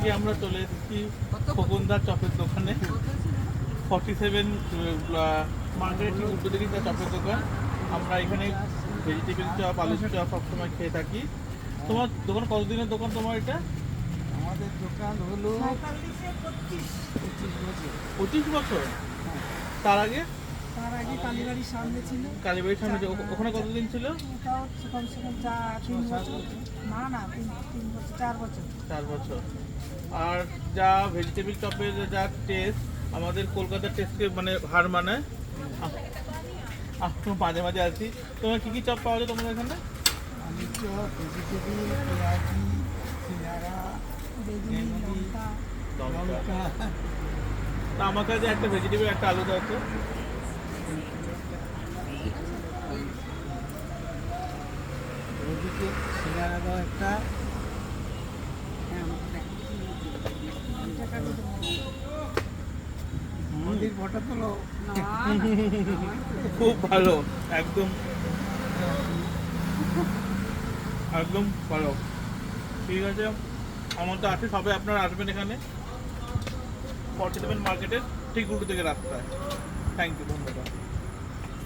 আজকে আমরা চলে এসেছি খোকনদার চপের দোকানে 47 মার্কেট ঠিক উল্টো দিকে যা চপের দোকান। আমরা এখানে ভেজিটেবল চপ, আলু চপ সবসময় খেয়ে থাকি। তোমার দোকান কতদিনের দোকান তোমার এটা? আমাদের দোকান হলো 25 বছর। তার আগে কালীবাড়ির সামনে ছিল। কালীবাড়ির সামনে ওখানে কতদিন ছিল? ওটাও কমসে কম 3 বছর। না 4 বছর। 4 বছর। আর যা ভেজিটেবল চপের যা টেস্ট আমাদের কলকাতার টেস্টকে মানে হার মানায়। আমরা মাঝে মাঝে আসি। তোমার কী কী চপ পাওয়া যায় তোমাদের এখানে? আলু চপ, ভেজিটেবিল, পেঁয়াজি, সিঙ্গারা, বেগুনি, লঙ্কা। লঙ্কা। তা আমার কাছে একটা ভেজিটেবল একটা আলু দাও তো। ওদিকে সিঙ্গারা দাও একটা। মন্দির ফটো তোলো। খুব ভালো, একদম একদম ভালো। ঠিক আছে, আমার তো আছে, সবাই আপনারা আসবেন এখানে 47 মার্কেটের ঠিক উল্টো থেকে রাস্তায়। থ্যাংক ইউ, ধন্যবাদ।